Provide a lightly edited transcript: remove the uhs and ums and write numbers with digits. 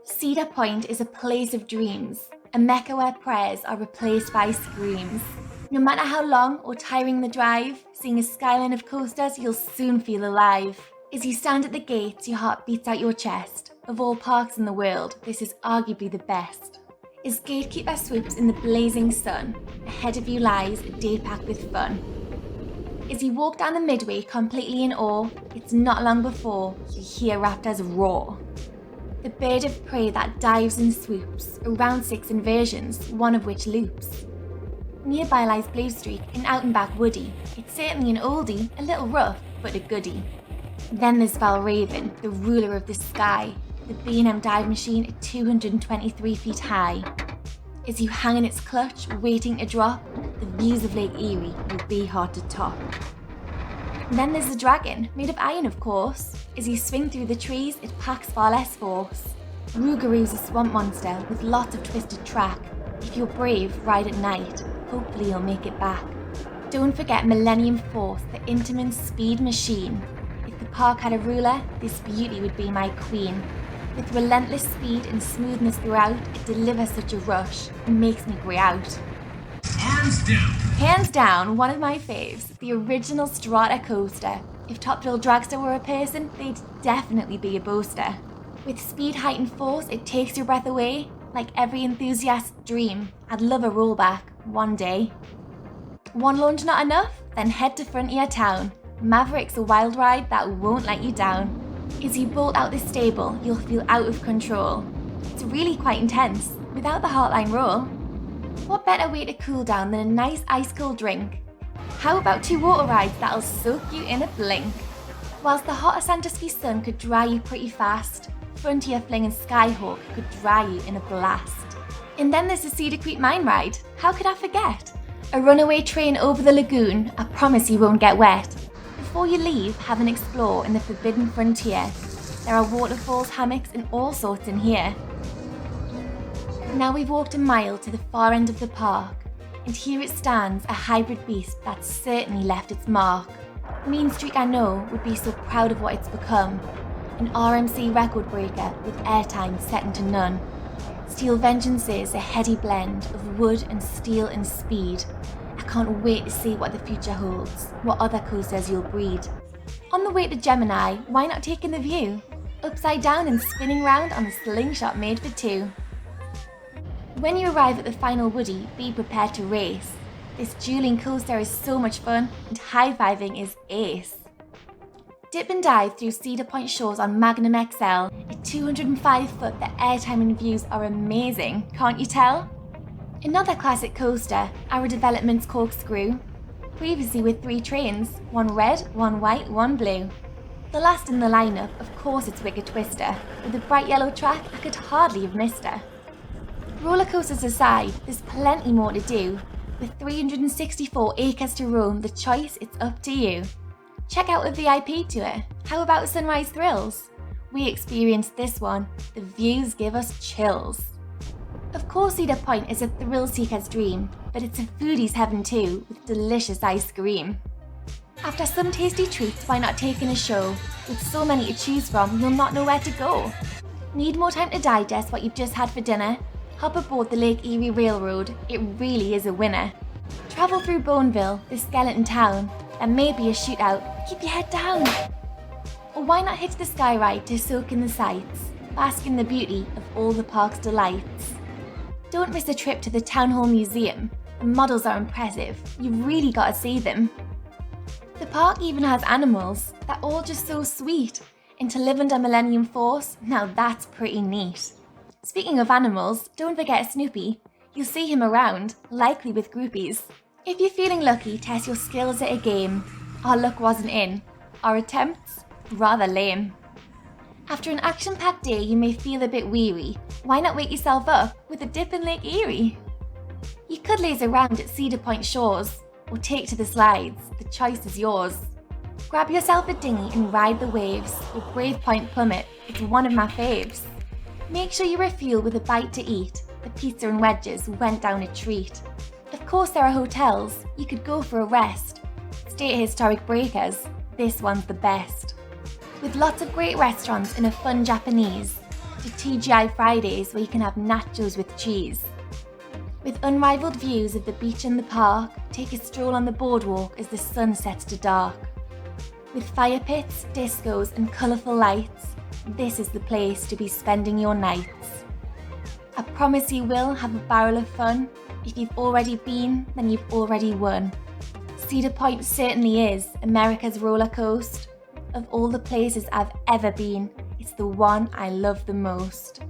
Cedar Point is a place of dreams, a mecca where prayers are replaced by screams. No matter how long or tiring the drive, seeing a skyline of coasters, you'll soon feel alive. As you stand at the gates, your heart beats out your chest. Of all parks in the world, this is arguably the best. As gatekeeper swoops in the blazing sun, ahead of you lies a day packed with fun. As you walk down the midway completely in awe, it's not long before you hear raptors roar. The bird of prey that dives and swoops, around 6 inversions, one of which loops. Nearby lies Blue Streak, an out-and-back woody. It's certainly an oldie, a little rough, but a goodie. Then there's Valraven, the ruler of the sky, the B&M dive machine at 223 feet high. As you hang in its clutch, waiting to drop, the views of Lake Erie will be hard to top. Then there's the dragon, made of iron of course. As you swing through the trees, it packs far less force. Rougarou's a swamp monster with lots of twisted track. If you're brave, ride at night. Hopefully you'll make it back. Don't forget Millennium Force, the Intamin speed machine. If the park had a ruler, this beauty would be my queen. With relentless speed and smoothness throughout, it delivers such a rush, it makes me grey out. Arms down! Hands down, one of my faves, the original Strata coaster. If Top Thrill Dragster were a person, they'd definitely be a boaster. With speed, height and force, it takes your breath away. Like every enthusiast's dream, I'd love a rollback one day. One launch not enough? Then head to Frontier Town. Maverick's a wild ride that won't let you down. As you bolt out the stable, you'll feel out of control. It's really quite intense, without the heartline roll. What better way to cool down than a nice ice-cold drink? How about 2 water rides that'll soak you in a blink? Whilst the hotter Sandusky sun could dry you pretty fast, Frontier Fling and Skyhawk could dry you in a blast. And then there's the Cedar Creek Mine Ride, how could I forget? A runaway train over the lagoon, I promise you won't get wet. Before you leave, have an explore in the Forbidden Frontier. There are waterfalls, hammocks and all sorts in here. Now we've walked a mile to the far end of the park, and here it stands, a hybrid beast that's certainly left its mark. Mean Streak, I know, would be so proud of what it's become. An RMC record breaker with airtime second to none. Steel Vengeance is a heady blend of wood and steel and speed. I can't wait to see what the future holds, what other coasters you'll breed. On the way to Gemini, why not take in the view? Upside down and spinning round on a slingshot made for 2. When you arrive at the final woody, be prepared to race. This dueling coaster is so much fun and high-fiving is ace. Dip and dive through Cedar Point shores on Magnum XL. At 205 foot, the airtime and views are amazing, can't you tell? Another classic coaster, Arrow Development's Corkscrew. Previously with 3 trains, one red, one white, one blue. The last in the lineup, of course it's Wicked Twister. With a bright yellow track, I could hardly have missed her. Roller coasters aside, there's plenty more to do. With 364 acres to roam, the choice, it's up to you. Check out a VIP tour. How about Sunrise Thrills? We experienced this one. The views give us chills. Of course Cedar Point is a thrill seeker's dream, but it's a foodie's heaven too, with delicious ice cream. After some tasty treats, why not take in a show? With so many to choose from, you'll not know where to go. Need more time to digest what you've just had for dinner? Hop aboard the Lake Erie Railroad, it really is a winner. Travel through Boneville, the skeleton town. There may be a shootout, keep your head down. Or why not hitch the Sky Ride to soak in the sights, bask in the beauty of all the park's delights. Don't miss a trip to the Town Hall Museum, the models are impressive, you've really got to see them. The park even has animals, they're all just so sweet. And to live under Millennium Force, now that's pretty neat. Speaking of animals, don't forget Snoopy. You'll see him around, likely with groupies. If you're feeling lucky, test your skills at a game. Our luck wasn't in. Our attempts? Rather lame. After an action-packed day, you may feel a bit weary. Why not wake yourself up with a dip in Lake Erie? You could laze around at Cedar Point shores, or take to the slides. The choice is yours. Grab yourself a dinghy and ride the waves, or Brave Point Plummet. It's one of my faves. Make sure you refuel with a bite to eat. The pizza and wedges went down a treat. Of course there are hotels, you could go for a rest. Stay at Historic Breakers, this one's the best. With lots of great restaurants and a fun Japanese. to TGI Fridays where you can have nachos with cheese. With unrivaled views of the beach and the park, take a stroll on the boardwalk as the sun sets to dark. With fire pits, discos and colourful lights, this is the place to be spending your nights. I promise you will have a barrel of fun. If you've already been, then you've already won. Cedar Point certainly is America's roller coaster. Of all the places I've ever been, it's the one I love the most.